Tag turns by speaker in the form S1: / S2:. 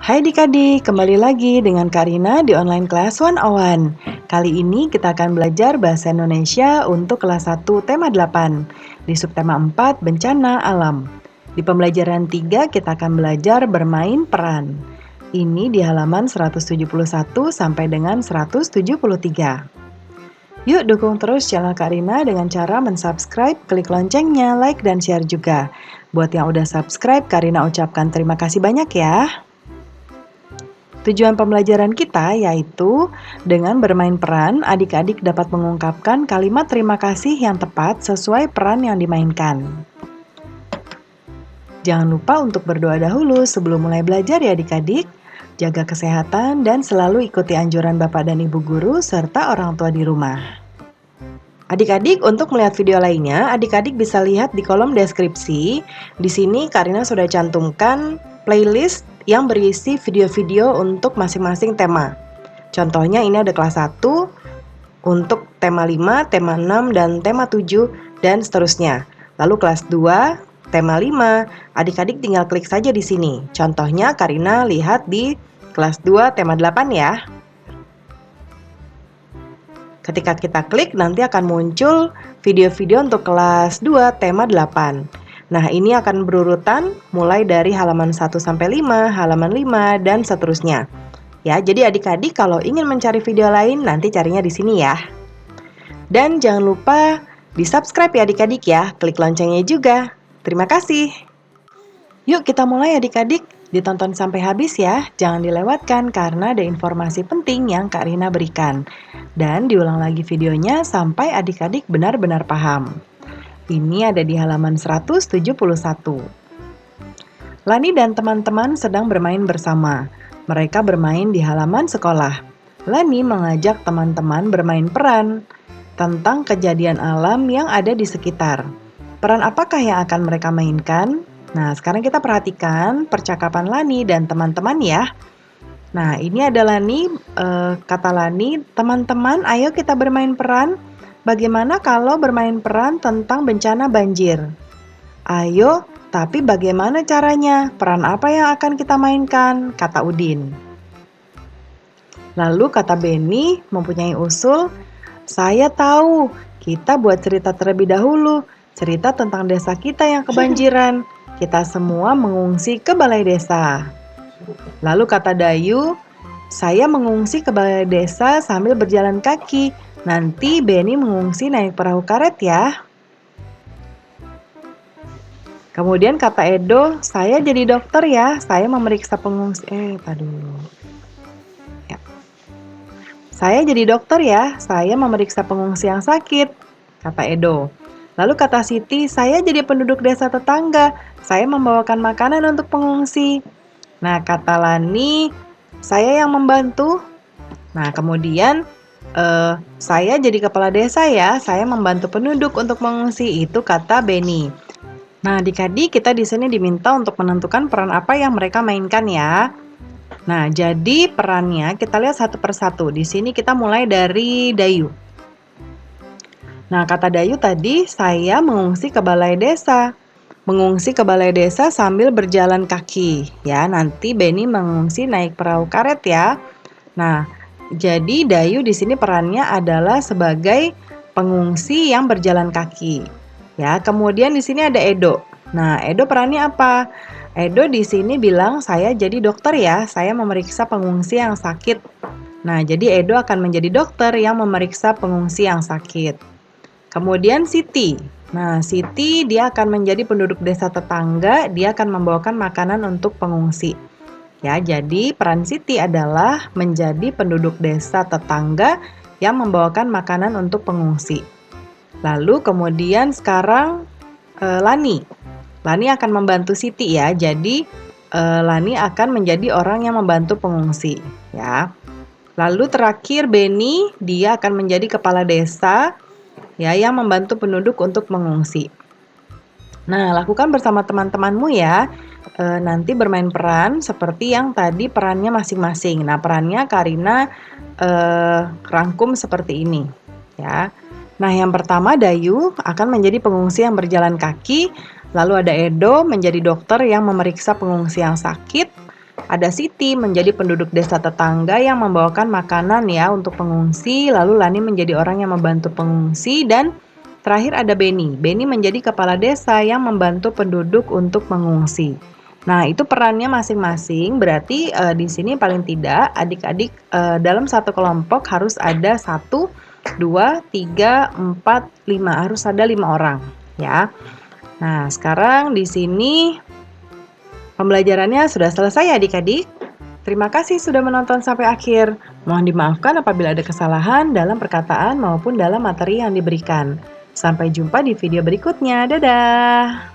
S1: Hai adik-adik, kembali lagi dengan Karina di online class 101. Kali ini kita akan belajar bahasa Indonesia untuk kelas 1 tema 8 di subtema 4 bencana alam. Di pembelajaran 3 kita akan belajar bermain peran. Ini di halaman 171 sampai dengan 173. Yuk dukung terus channel Karina dengan cara mensubscribe, klik loncengnya, like, dan share juga. Buat yang udah subscribe, Karina ucapkan terima kasih banyak ya. Tujuan pembelajaran kita yaitu dengan bermain peran, adik-adik dapat mengungkapkan kalimat terima kasih yang tepat sesuai peran yang dimainkan. Jangan lupa untuk berdoa dahulu sebelum mulai belajar ya adik-adik. Jaga kesehatan dan selalu ikuti anjuran Bapak dan Ibu guru serta orang tua di rumah. Adik-adik, untuk melihat video lainnya, adik-adik bisa lihat di kolom deskripsi. Di sini Karina sudah cantumkan playlist yang berisi video-video untuk masing-masing tema. Contohnya ini ada kelas 1 untuk tema 5, tema 6, dan tema 7, dan seterusnya. Lalu kelas 2, tema 5, adik-adik tinggal klik saja di sini. Contohnya Karina lihat di kelas 2, tema 8 ya. Ketika kita klik, nanti akan muncul video-video untuk kelas 2, tema 8. Nah, ini akan berurutan mulai dari halaman 1 sampai 5, halaman 5, dan seterusnya. Ya, jadi adik-adik kalau ingin mencari video lain, nanti carinya di sini ya. Dan jangan lupa di-subscribe ya adik-adik ya, klik loncengnya juga. Terima kasih. Yuk kita mulai adik-adik, ditonton sampai habis ya, jangan dilewatkan karena ada informasi penting yang Kak Rina berikan. Dan diulang lagi videonya sampai adik-adik benar-benar paham. Ini ada di halaman 171. Lani dan teman-teman sedang bermain bersama. Mereka bermain di halaman sekolah. Lani mengajak teman-teman bermain peran tentang kejadian alam yang ada di sekitar. Peran apakah yang akan mereka mainkan? Nah, sekarang kita perhatikan percakapan Lani dan teman-teman ya. Nah, ini ada Lani, kata Lani, teman-teman ayo kita bermain peran. Bagaimana kalau bermain peran tentang bencana banjir? Ayo, tapi bagaimana caranya? Peran apa yang akan kita mainkan? Kata Udin. Lalu kata Benny mempunyai usul, saya tahu, kita buat cerita terlebih dahulu. Cerita tentang desa kita yang kebanjiran. Kita semua mengungsi ke balai desa. Lalu kata Dayu, saya mengungsi ke balai desa sambil berjalan kaki. Nanti Benny mengungsi naik perahu karet ya. Kemudian kata Edo, saya jadi dokter ya. Saya memeriksa pengungsi. Ya. Saya jadi dokter ya. Saya memeriksa pengungsi yang sakit. Kata Edo. Lalu kata Siti, saya jadi penduduk desa tetangga. Saya membawakan makanan untuk pengungsi. Nah, kata Lani, saya yang membantu. Nah, kemudian saya jadi kepala desa ya. Saya membantu penduduk untuk mengungsi. Itu kata Benny. Nah, adik-adik kita di sini diminta untuk menentukan peran apa yang mereka mainkan ya. Nah, jadi perannya kita lihat satu persatu. Di sini kita mulai dari Dayu. Nah, kata Dayu tadi, saya mengungsi ke balai desa. Mengungsi ke balai desa sambil berjalan kaki. Ya, nanti Benny mengungsi naik perahu karet ya. Nah, jadi Dayu di sini perannya adalah sebagai pengungsi yang berjalan kaki. Ya, kemudian di sini ada Edo. Nah, Edo perannya apa? Edo di sini bilang saya jadi dokter ya. Saya memeriksa pengungsi yang sakit. Nah, jadi Edo akan menjadi dokter yang memeriksa pengungsi yang sakit. Kemudian Siti. Nah, Siti dia akan menjadi penduduk desa tetangga. Dia akan membawakan makanan untuk pengungsi. Ya, jadi peran Siti adalah menjadi penduduk desa tetangga yang membawakan makanan untuk pengungsi. Lalu kemudian sekarang Lani. Lani akan membantu Siti ya. Jadi Lani akan menjadi orang yang membantu pengungsi ya. Lalu terakhir Benny, dia akan menjadi kepala desa ya yang membantu penduduk untuk mengungsi. Nah, lakukan bersama teman-temanmu ya. Nanti bermain peran seperti yang tadi perannya masing-masing. Nah, perannya Karina rangkum seperti ini ya. Nah, yang pertama Dayu akan menjadi pengungsi yang berjalan kaki. Lalu ada Edo menjadi dokter yang memeriksa pengungsi yang sakit. Ada Siti menjadi penduduk desa tetangga yang membawakan makanan ya untuk pengungsi, lalu Lani menjadi orang yang membantu pengungsi, dan terakhir ada Beni. Beni menjadi kepala desa yang membantu penduduk untuk mengungsi. Nah, itu perannya masing-masing, berarti di sini paling tidak adik-adik dalam satu kelompok harus ada 1, 2, 3, 4, 5, harus ada 5 orang ya. Nah, sekarang di sini pembelajarannya sudah selesai ya adik-adik. Terima kasih sudah menonton sampai akhir. Mohon dimaafkan apabila ada kesalahan dalam perkataan maupun dalam materi yang diberikan. Sampai jumpa di video berikutnya. Dadah!